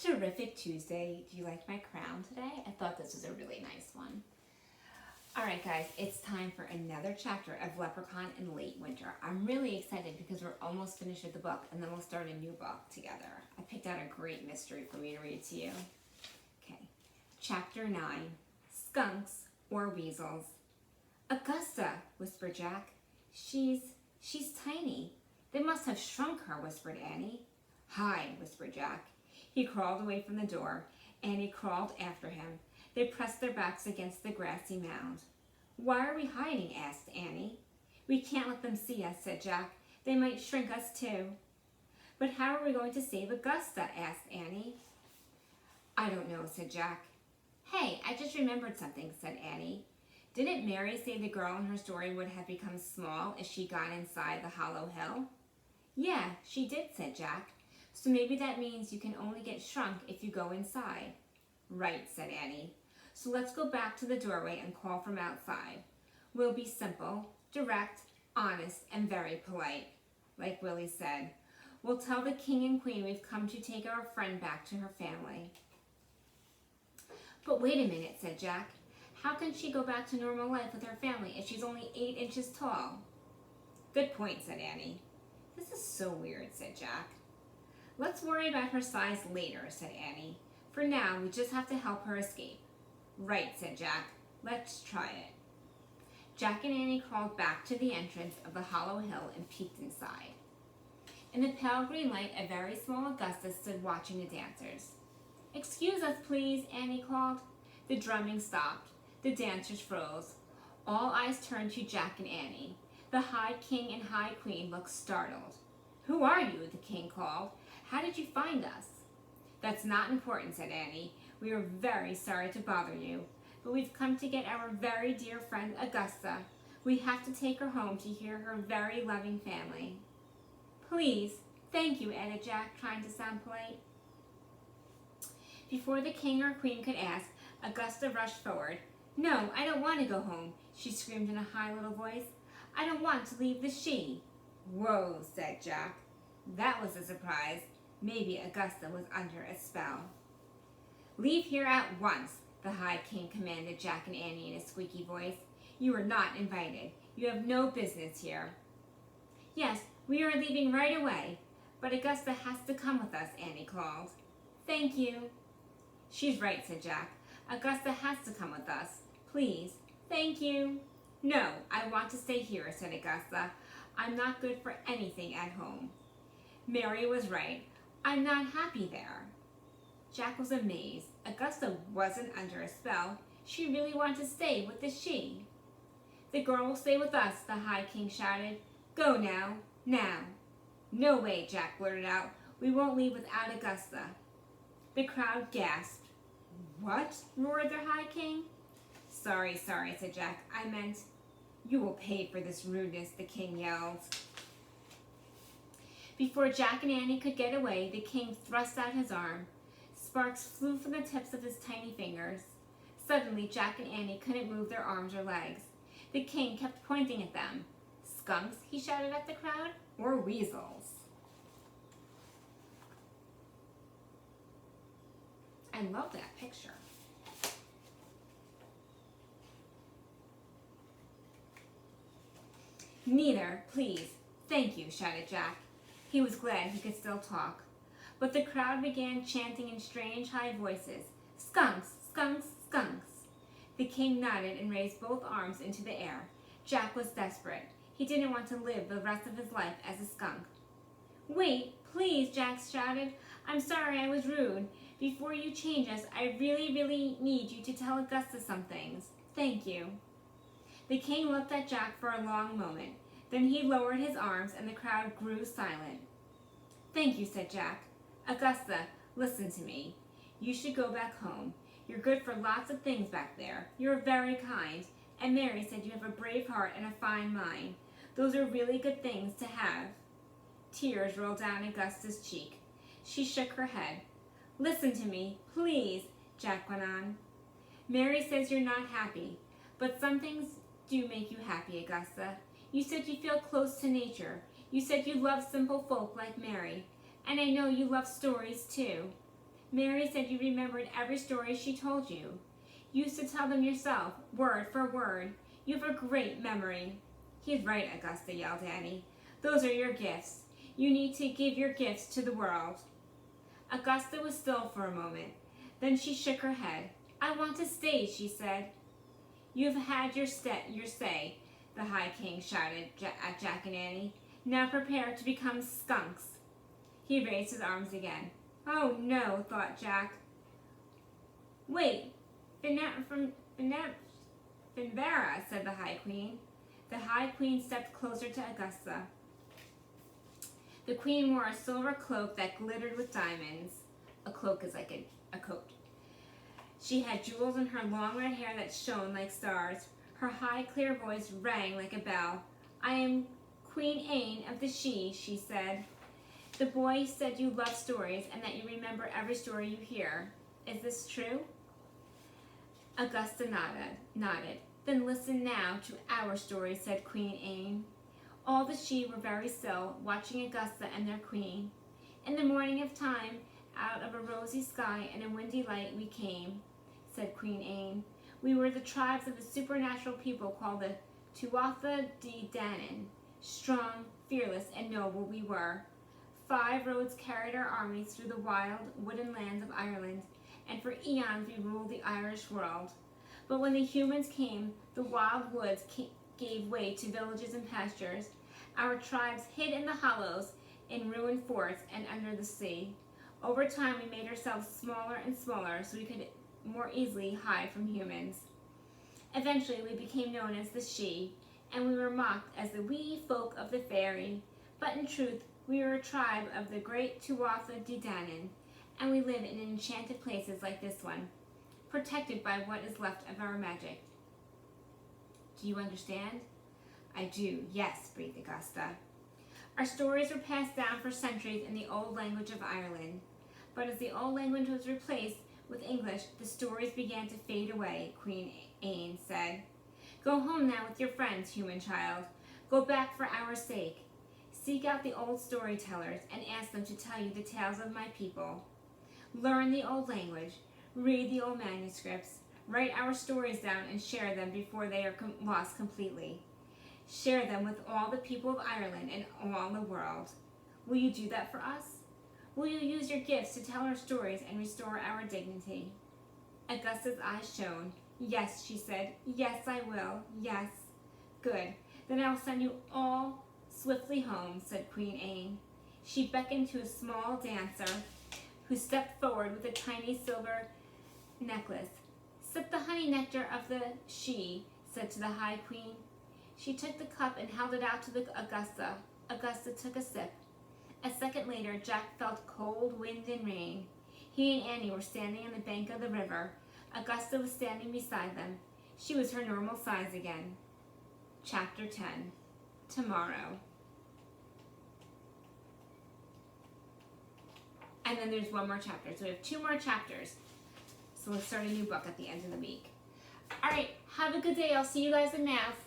Terrific Tuesday. Do you like my crown today? I thought this was a really nice one. Alright guys, it's time for another chapter of Leprechaun in Late Winter. I'm really excited because we're almost finished with the book and then we'll start a new book together. I picked out a great mystery for me to read to you. Okay, Chapter 9, Skunks or Weasels. Augusta, whispered Jack. She's tiny. They must have shrunk her, whispered Annie. Hide, whispered Jack. He crawled away from the door. Annie crawled after him. They pressed their backs against the grassy mound. Why are we hiding? Asked Annie. We can't let them see us, said Jack. They might shrink us too. But how are we going to save Augusta? Asked Annie. I don't know, said Jack. Hey, I just remembered something, said Annie. Didn't Mary say the girl in her story would have become small if she'd gone inside the hollow hill? Yeah, she did, said Jack. So maybe that means you can only get shrunk if you go inside. Right, said Annie. So let's go back to the doorway and call from outside. We'll be simple, direct, honest, and very polite. Like Willie said, we'll tell the king and queen we've come to take our friend back to her family. But wait a minute, said Jack. How can she go back to normal life with her family if she's only 8 inches tall? Good point, said Annie. This is so weird, said Jack. Let's worry about her size later, said Annie. For now, we just have to help her escape. Right, said Jack. Let's try it. Jack and Annie crawled back to the entrance of the hollow hill and peeked inside. In the pale green light, a very small Augusta stood watching the dancers. Excuse us, please, Annie called. The drumming stopped. The dancers froze. All eyes turned to Jack and Annie. The High King and High Queen looked startled. Who are you? The king called. How did you find us? That's not important, said Annie. We are very sorry to bother you, but we've come to get our very dear friend Augusta. We have to take her home to hear her very loving family. Please, thank you, added Jack, trying to sound polite. Before the king or queen could ask, Augusta rushed forward. No, I don't want to go home, she screamed in a high little voice. I don't want to leave the she. Whoa, said Jack. That was a surprise. Maybe Augusta was under a spell. Leave here at once, the High King commanded Jack and Annie in a squeaky voice. You are not invited. You have no business here. Yes, we are leaving right away, but Augusta has to come with us, Annie called. Thank you. She's right, said Jack. Augusta has to come with us. Please. Thank you. No, I want to stay here, said Augusta. I'm not good for anything at home. Mary was right. I'm not happy there. Jack was amazed. Augusta wasn't under a spell. She really wanted to stay with the she. The girl will stay with us, the High King shouted. Go now, now. No way, Jack blurted out. We won't leave without Augusta. The crowd gasped. What? Roared their High King. Sorry, said Jack. I meant, you will pay for this rudeness, the king yelled. Before Jack and Annie could get away, the king thrust out his arm. Sparks flew from the tips of his tiny fingers. Suddenly, Jack and Annie couldn't move their arms or legs. The king kept pointing at them. Skunks, he shouted at the crowd, or weasels? I love that picture. Neither, please. Thank you, shouted Jack. He was glad he could still talk. But the crowd began chanting in strange high voices, Skunks, skunks, skunks. The king nodded and raised both arms into the air. Jack was desperate. He didn't want to live the rest of his life as a skunk. Wait, please, Jack shouted. I'm sorry I was rude. Before you change us, I really, really need you to tell Augusta some things. Thank you. The king looked at Jack for a long moment. Then he lowered his arms and the crowd grew silent. Thank you, said Jack. Augusta, listen to me. You should go back home. You're good for lots of things back there. You're very kind. And Mary said you have a brave heart and a fine mind. Those are really good things to have. Tears rolled down Augusta's cheek. She shook her head. Listen to me, please, Jack went on. Mary says you're not happy, but some things do make you happy, Augusta. You said you feel close to nature. You said you love simple folk like Mary. And I know you love stories too. Mary said you remembered every story she told you. You used to tell them yourself, word for word. You have a great memory. He's right, Augusta, yelled Annie. Those are your gifts. You need to give your gifts to the world. Augusta was still for a moment. Then she shook her head. I want to stay, she said. You've had your say, the High King shouted at Jack and Annie. Now prepare to become skunks. He raised his arms again. Oh no, thought Jack. Wait, Finvera, said the High Queen. The High Queen stepped closer to Augusta. The Queen wore a silver cloak that glittered with diamonds. A cloak is like a coat. She had jewels in her long red hair that shone like stars. Her high, clear voice rang like a bell. I am Queen Anne of the She said. The boy said you love stories and that you remember every story you hear. Is this true? Augusta nodded. Then listen now to our story, said Queen Anne. All the She were very still, watching Augusta and their queen. In the morning of time, out of a rosy sky and a windy light we came, said Queen Anne. We were the tribes of a supernatural people called the Tuatha De Danann. Strong, fearless, and noble we were. 5 roads carried our armies through the wild, wooded lands of Ireland, and for eons we ruled the Irish world. But when the humans came, the wild woods gave way to villages and pastures. Our tribes hid in the hollows, in ruined forts, and under the sea. Over time, we made ourselves smaller and smaller so we could more easily hide from humans. Eventually, we became known as the She, and we were mocked as the wee folk of the fairy. But in truth, we were a tribe of the great Tuatha De Danann, and we live in enchanted places like this one, protected by what is left of our magic. Do you understand? I do, yes, breathed Augusta. Our stories were passed down for centuries in the old language of Ireland. But as the old language was replaced with English, the stories began to fade away, Queen Anne said. Go home now with your friends, human child. Go back for our sake. Seek out the old storytellers and ask them to tell you the tales of my people. Learn the old language. Read the old manuscripts. Write our stories down and share them before they are lost completely. Share them with all the people of Ireland and all the world. Will you do that for us? Will you use your gifts to tell our stories and restore our dignity? Augusta's eyes shone. Yes, she said. Yes, I will. Yes. Good. Then I will send you all swiftly home, said Queen Anne. She beckoned to a small dancer who stepped forward with a tiny silver necklace. Sip the honey nectar of the She, said to the High Queen. She took the cup and held it out to Augusta. Augusta took a sip. A second later, Jack felt cold wind and rain. He and Annie were standing on the bank of the river. Augusta was standing beside them. She was her normal size again. Chapter 10. Tomorrow. And then there's one more chapter. So we have 2 more chapters. So we'll start a new book at the end of the week. All right, have a good day. I'll see you guys in math.